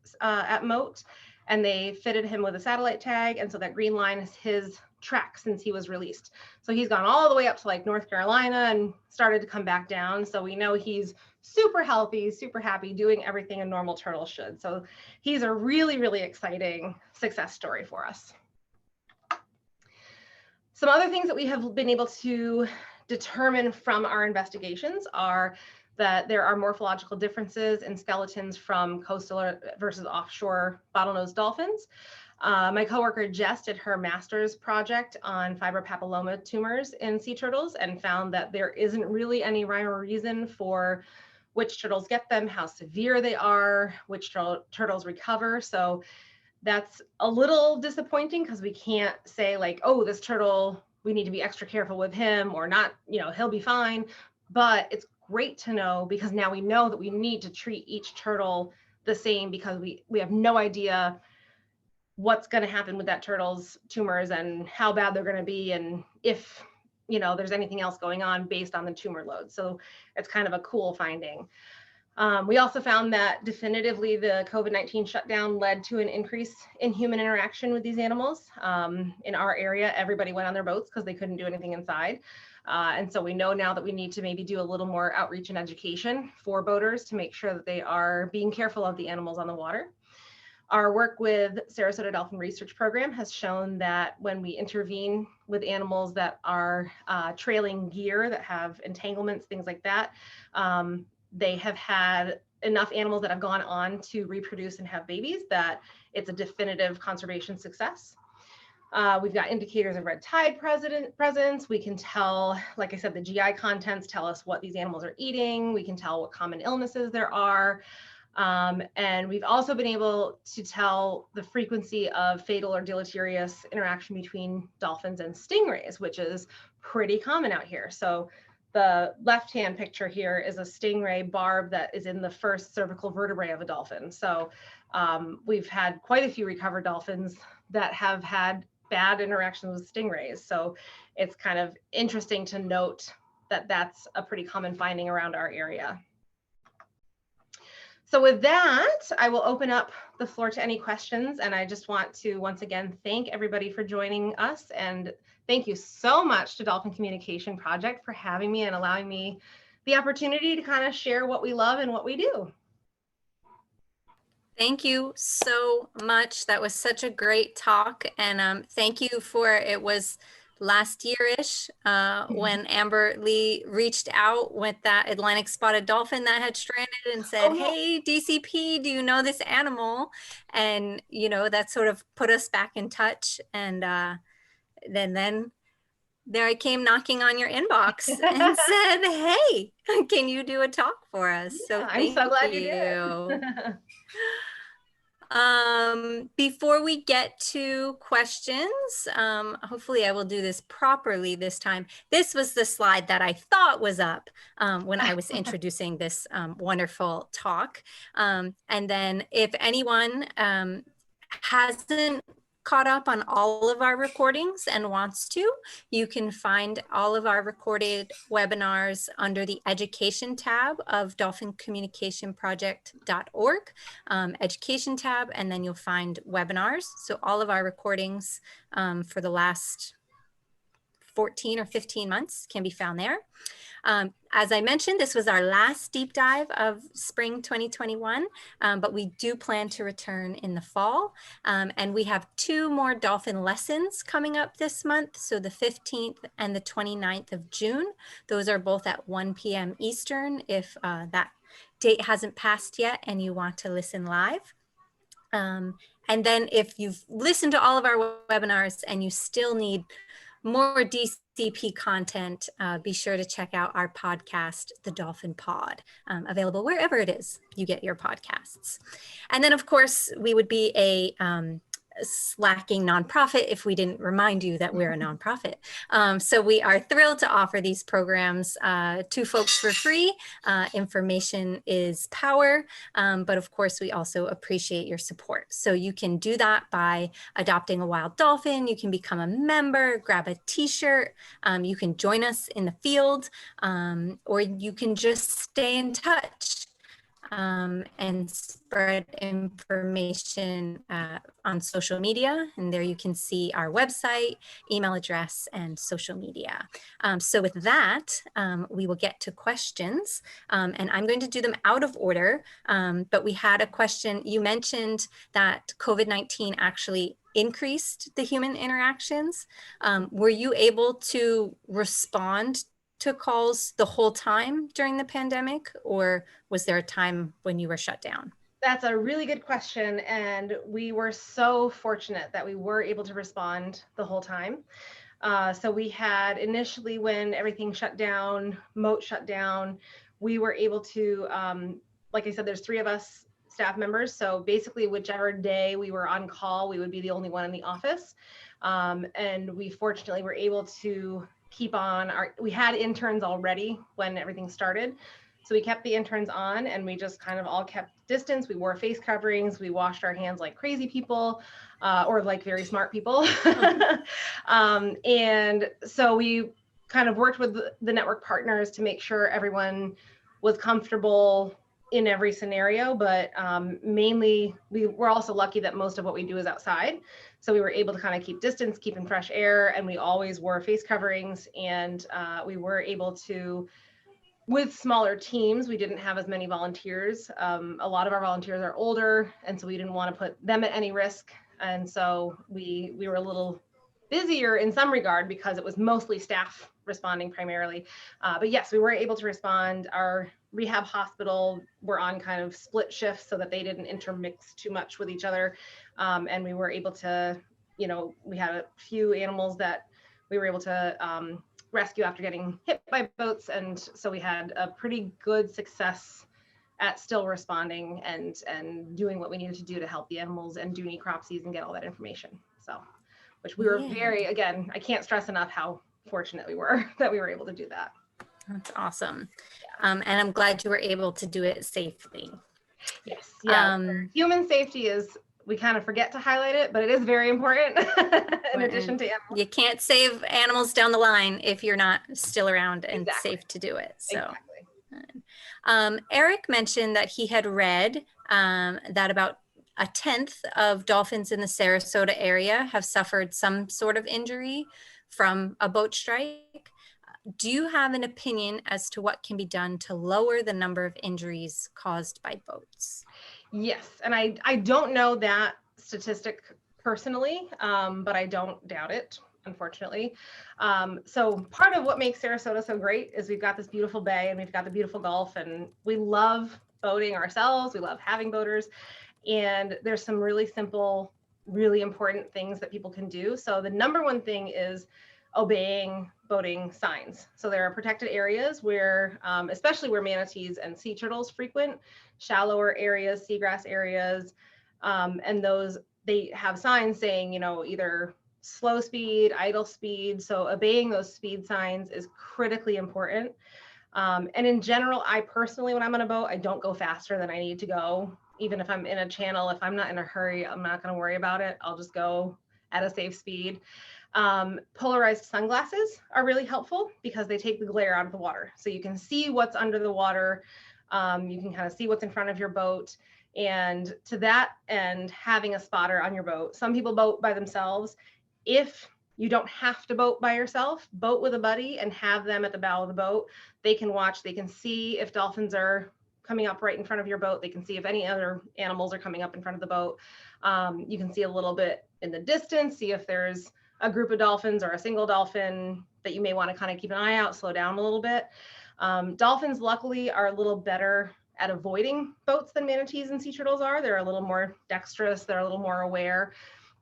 Mote, and they fitted him with a satellite tag. And so that green line is his track since he was released. So he's gone all the way up to like North Carolina and started to come back down. So we know he's super healthy, super happy, doing everything a normal turtle should. So he's a really, really exciting success story for us. Some other things that we have been able to determine from our investigations are that there are morphological differences in skeletons from coastal versus offshore bottlenose dolphins. My coworker Jess did her master's project on fibropapilloma tumors in sea turtles and found that there isn't really any rhyme or reason for which turtles get them, how severe they are, which turtles recover. So that's a little disappointing because we can't say like, oh, this turtle, we need to be extra careful with him or not, he'll be fine. But it's great to know because now we know that we need to treat each turtle the same because we have no idea what's going to happen with that turtle's tumors and how bad they're going to be and if there's anything else going on based on the tumor load. So it's kind of a cool finding. We also found that definitively the COVID-19 shutdown led to an increase in human interaction with these animals. In our area, everybody went on their boats because they couldn't do anything inside. And so we know now that we need to maybe do a little more outreach and education for boaters to make sure that they are being careful of the animals on the water. Our work with Sarasota Dolphin Research Program has shown that when we intervene with animals that are trailing gear, that have entanglements, things like that, they have had enough animals that have gone on to reproduce and have babies that it's a definitive conservation success. We've got indicators of red tide presence. We can tell, like I said, the GI contents tell us what these animals are eating. We can tell what common illnesses there are. And we've also been able to tell the frequency of fatal or deleterious interaction between dolphins and stingrays, which is pretty common out here. So the left-hand picture here is a stingray barb that is in the first cervical vertebrae of a dolphin. So we've had quite a few recovered dolphins that have had bad interactions with stingrays. So it's kind of interesting to note that that's a pretty common finding around our area. So with that, I will open up the floor to any questions. And I just want to once again thank everybody for joining us. And thank you so much to Dolphin Communication Project for having me and allowing me the opportunity to kind of share what we love and what we do.
Thank you so much. That was such a great talk. And thank you for, it was last year-ish when Amber Lee reached out with that Atlantic spotted dolphin that had stranded and said, hey, DCP, do you know this animal? And, you know, that sort of put us back in touch. And then there I came knocking on your inbox and said, hey, can you do a talk for us?
Yeah, so I'm so glad you did.
Before we get to questions, hopefully I will do this properly this time. This was the slide that I thought was up when I was introducing this wonderful talk. And then if anyone hasn't caught up on all of our recordings and wants to, you can find all of our recorded webinars under the education tab of dolphincommunicationproject.org, education tab, and then you'll find webinars. So all of our recordings for the last 14 or 15 months can be found there. As I mentioned, this was our last deep dive of spring 2021, but we do plan to return in the fall. And we have 2 more dolphin lessons coming up this month. So the 15th and the 29th of June. Those are both at 1 p.m. Eastern if that date hasn't passed yet and you want to listen live. And then if you've listened to all of our webinars and you still need more DCP content, be sure to check out our podcast, The Dolphin Pod, available wherever it is you get your podcasts. And then, of course, we would be a slacking nonprofit if we didn't remind you that we're a nonprofit. So we are thrilled to offer these programs to folks for free. Information is power, but of course we also appreciate your support. So you can do that by adopting a wild dolphin, you can become a member, grab a t-shirt, you can join us in the field, or you can just stay in touch. And spread information on social media. And there you can see our website, email address, and social media. So with that, we will get to questions. And I'm going to do them out of order. But we had a question. You mentioned that COVID-19 actually increased the human interactions. Were you able to respond to calls the whole time during the pandemic, or was there a time when you were shut down?
That's a really good question. And we were so fortunate that we were able to respond the whole time. So we had initially, when everything shut down, Mote shut down, we were able to, like I said, there's 3 of us staff members. So basically whichever day we were on call, we would be the only one in the office. And we fortunately were able to keep on we had interns already when everything started. So we kept the interns on and we just kind of all kept distance. We wore face coverings. We washed our hands like crazy people or like very smart people. And so we kind of worked with the network partners to make sure everyone was comfortable in every scenario. But mainly we're also lucky that most of what we do is outside. So we were able to kind of keep distance, keep in fresh air, and we always wore face coverings. And we were able to, with smaller teams, we didn't have as many volunteers. A lot of our volunteers are older, and so we didn't want to put them at any risk. And so we were a little busier in some regard because it was mostly staff responding primarily. But yes, we were able to respond. Our rehab hospital were on kind of split shifts so that they didn't intermix too much with each other. And we were able to, you know, we had a few animals that we were able to rescue after getting hit by boats. And so we had a pretty good success at still responding and doing what we needed to do to help the animals and do necropsies and get all that information. So, which we were very, again, I can't stress enough how fortunate we were that we were able to do that.
That's awesome. And I'm glad you were able to do it safely.
Yes, yeah. Human safety is, we kind of forget to highlight it, but it is very important in addition to animals.
You can't save animals down the line if you're not still around and safe to do it. So, Eric mentioned that he had read that about 1/10 of dolphins in the Sarasota area have suffered some sort of injury from a boat strike. Do you have an opinion as to what can be done to lower the number of injuries caused by boats?
Yes, and I don't know that statistic personally, but I don't doubt it, unfortunately. So part of what makes Sarasota so great is we've got this beautiful bay and we've got the beautiful Gulf, and we love boating ourselves. We love having boaters, and there's some really simple, really important things that people can do. So the number one thing is obeying boating signs. So there are protected areas where, especially where manatees and sea turtles frequent, shallower areas, seagrass areas, and those, they have signs saying, you know, either slow speed, idle speed. So obeying those speed signs is critically important. And in general, I personally, when I'm on a boat, I don't go faster than I need to go. Even if I'm in a channel, if I'm not in a hurry, I'm not going to worry about it. I'll just go at a safe speed. Polarized sunglasses are really helpful because they take the glare out of the water. So you can see what's under the water. You can kind of see what's in front of your boat. And to that end, having a spotter on your boat. Some people boat by themselves. If you don't have to boat by yourself, boat with a buddy and have them at the bow of the boat. They can watch, they can see if dolphins are coming up right in front of your boat. They can see if any other animals are coming up in front of the boat. You can see a little bit in the distance, see if there's a group of dolphins or a single dolphin that you may want to kind of keep an eye out, slow down a little bit. Dolphins, luckily, are a little better at avoiding boats than manatees and sea turtles are. They're a little more dexterous, they're a little more aware.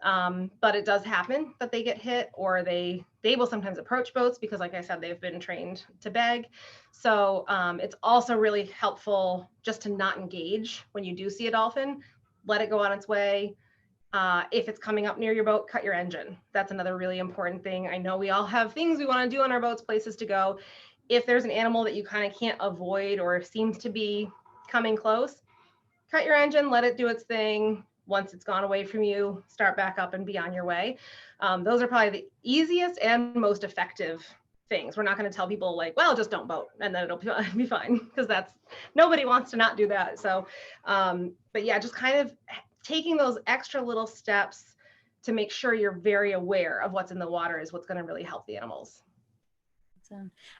But it does happen that they get hit, or they will sometimes approach boats because, like I said, they've been trained to beg. So it's also really helpful just to not engage when you do see a dolphin. Let it go on its way. If it's coming up near your boat, cut your engine. That's another really important thing. I know we all have things we want to do on our boats, places to go. If there's an animal that you kind of can't avoid or seems to be coming close, cut your engine, let it do its thing. Once it's gone away from you, start back up and be on your way. Those are probably the easiest and most effective things. We're not going to tell people like, well, just don't boat and then it'll be fine, because that's, nobody wants to not do that. So, but yeah, just kind of taking those extra little steps to make sure you're very aware of what's in the water is what's going to really help the animals.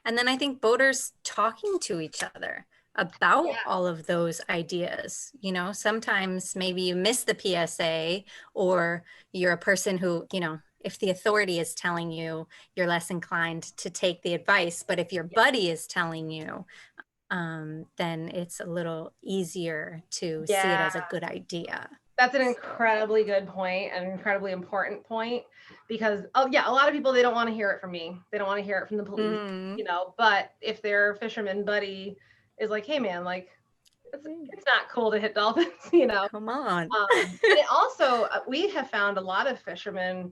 And then I think boaters talking to each other about all of those ideas. You know, sometimes maybe you miss the PSA, or you're a person who, you know, if the authority is telling you, you're less inclined to take the advice. But if your buddy is telling you, then it's a little easier to see it as a good idea.
That's an incredibly good point, an incredibly important point, because a lot of people, they don't want to hear it from me. They don't want to hear it from the police, you know, but if their fisherman buddy is like, hey man, like it's not cool to hit dolphins, you know.
Come on.
And it also, we have found a lot of fishermen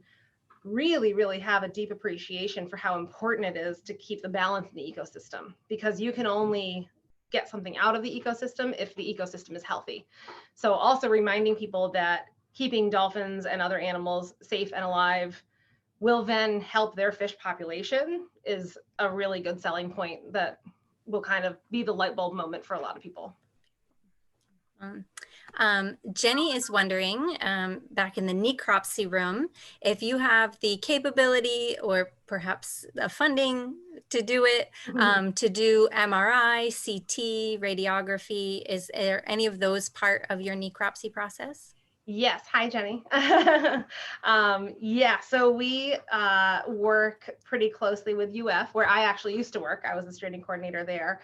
really have a deep appreciation for how important it is to keep the balance in the ecosystem, because you can only get something out of the ecosystem if the ecosystem is healthy. So also reminding people that keeping dolphins and other animals safe and alive will then help their fish population is a really good selling point that will kind of be the light bulb moment for a lot of people.
Jenny is wondering, back in the Necropsy room, if you have the capability or perhaps the funding to do it, to do MRI, CT, radiography. Is there any of those part of your Necropsy process?
Yes. Hi, Jenny. Yeah, so we work pretty closely with UF, where I actually used to work. I was the stranding coordinator there.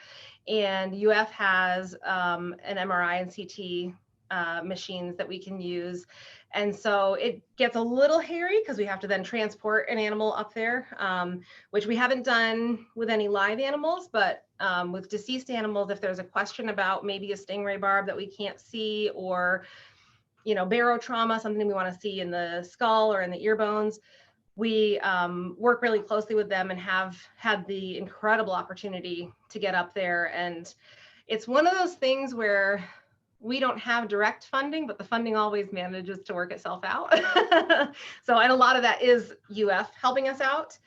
And UF has an MRI and CT machines that we can use. And so it gets a little hairy because we have to then transport an animal up there, which we haven't done with any live animals, but with deceased animals, if there's a question about maybe a stingray barb that we can't see, or, you know, barotrauma, something we want to see in the skull or in the ear bones, we work really closely with them and have had the incredible opportunity to get up there. And it's one of those things where we don't have direct funding, but the funding always manages to work itself out. So, and a lot of that is UF helping us out.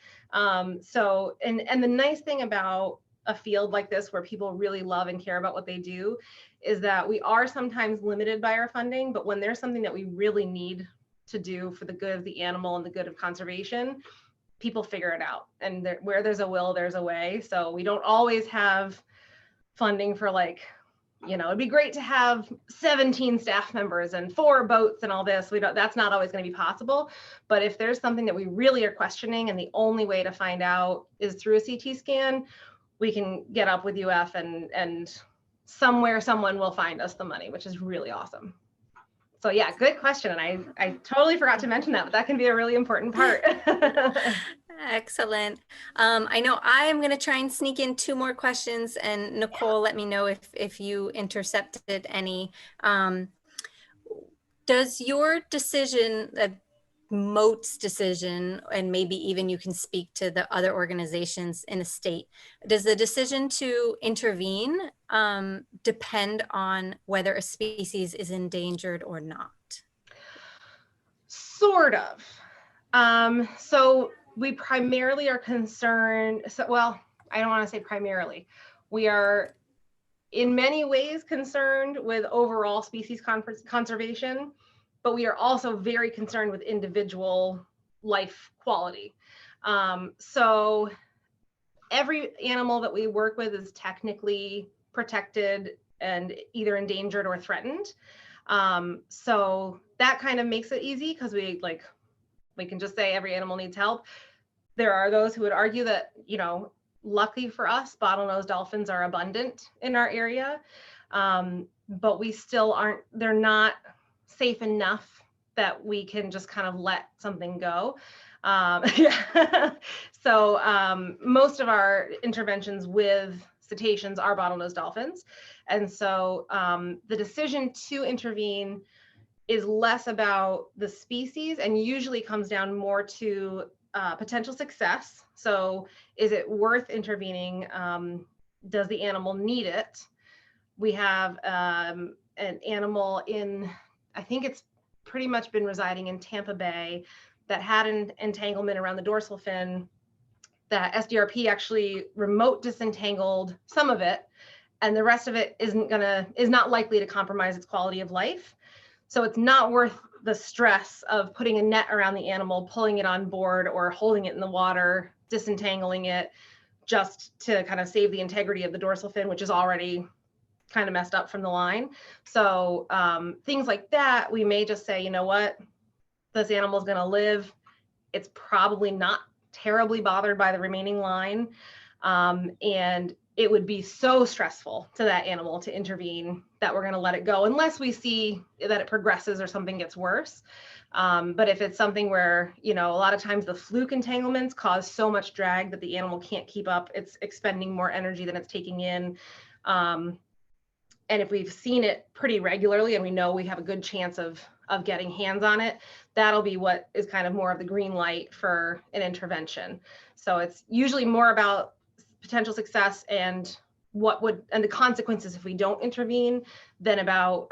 So, and the nice thing about a field like this where people really love and care about what they do is that we are sometimes limited by our funding, but when there's something that we really need to do for the good of the animal and the good of conservation, people figure it out. And where there's a will, there's a way. So we don't always have funding for, like, you know, it'd be great to have 17 staff members and 4 boats and all this. That's not always going to be possible. But if there's something that we really are questioning and the only way to find out is through a CT scan, we can get up with UF and somewhere someone will find us the money, which is really awesome. So yeah, good question. And I totally forgot to mention that, but that can be a really important part.
Excellent. I know I'm going to try and sneak in 2 more questions, and Nicole, let me know if you intercepted any. Does your decision, Mote's decision, and maybe even you can speak to the other organizations in the state, does the decision to intervene depend on whether a species is endangered or not?
Sort of. So we primarily are concerned, well, I don't want to say primarily. We are in many ways concerned with overall species conservation, but we are also very concerned with individual life quality. So every animal that we work with is technically protected and either endangered or threatened. So that kind of makes it easy because we can just say every animal needs help. There are those who would argue that, you know, lucky for us, bottlenose dolphins are abundant in our area, but we still they're not safe enough that we can just kind of let something go. Yeah. So most of our interventions with cetaceans are bottlenose dolphins. And so the decision to intervene is less about the species and usually comes down more to potential success. So is it worth intervening? Does the animal need it? We have an animal I think it's pretty much been residing in Tampa Bay that had an entanglement around the dorsal fin that SDRP actually remote disentangled some of it, and the rest of it is not likely to compromise its quality of life. So it's not worth the stress of putting a net around the animal, pulling it on board, or holding it in the water, disentangling it, just to kind of save the integrity of the dorsal fin, which is already kind of messed up from the line. So things like that, we may just say, you know what, this animal is going to live. It's probably not terribly bothered by the remaining line. And it would be so stressful to that animal to intervene that we're going to let it go unless we see that it progresses or something gets worse. But if it's something where, you know, a lot of times the fluke entanglements cause so much drag that the animal can't keep up, it's expending more energy than it's taking in. And if we've seen it pretty regularly and we know we have a good chance of getting hands on it, that'll be what is kind of more of the green light for an intervention. So it's usually more about potential success and the consequences if we don't intervene than about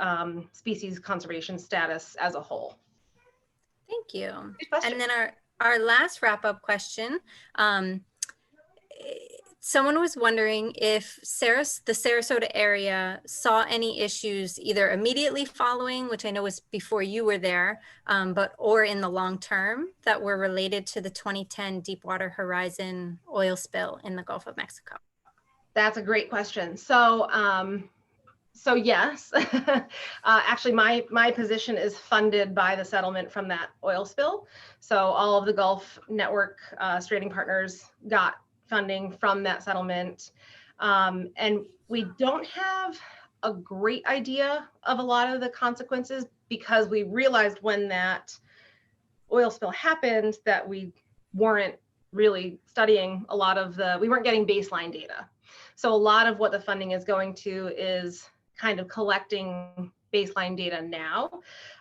species conservation status as a whole.
Thank you. And then our last wrap-up question. Someone was wondering if the Sarasota area saw any issues either immediately following, which I know was before you were there, or in the long term that were related to the 2010 Deepwater Horizon oil spill in the Gulf of Mexico.
That's a great question. So yes, actually my position is funded by the settlement from that oil spill. So all of the Gulf Network Stranding partners got funding from that settlement. And we don't have a great idea of a lot of the consequences because we realized when that oil spill happened that we weren't really studying we weren't getting baseline data. So a lot of what the funding is going to is kind of collecting baseline data now.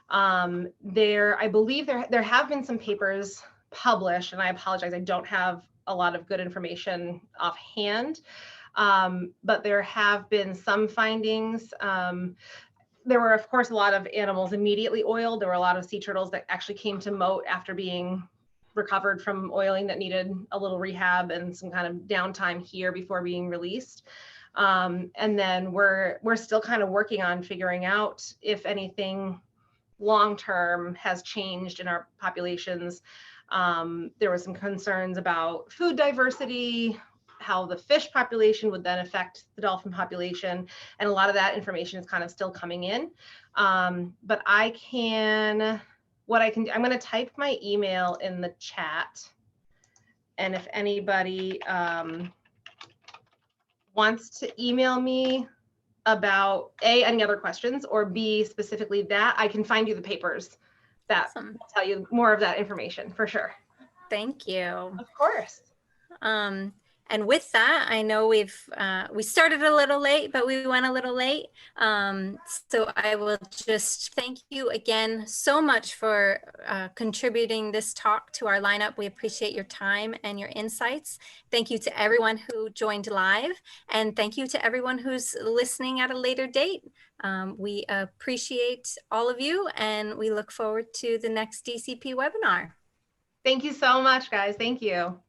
I believe there have been some papers published, and I apologize, I don't have a lot of good information offhand, but there have been some findings. There were, of course, a lot of animals immediately oiled. There were a lot of sea turtles that actually came to Mote after being recovered from oiling that needed a little rehab and some kind of downtime here before being released. And then we're still kind of working on figuring out if anything long-term has changed in our populations. There were some concerns about food diversity, how the fish population would then affect the dolphin population. And a lot of that information is kind of still coming in. But what I can do, I'm going to type my email in the chat. And if anybody wants to email me about A, any other questions, or B, specifically that, I can find you the papers that
Awesome.
will tell you more of that information for sure.
Thank you.
Of course.
And with that, I know we started a little late, but we went a little late. So I will just thank you again so much for contributing this talk to our lineup. We appreciate your time and your insights. Thank you to everyone who joined live, and thank you to everyone who's listening at a later date. We appreciate all of you, and we look forward to the next DCP webinar.
Thank you so much, guys. Thank you.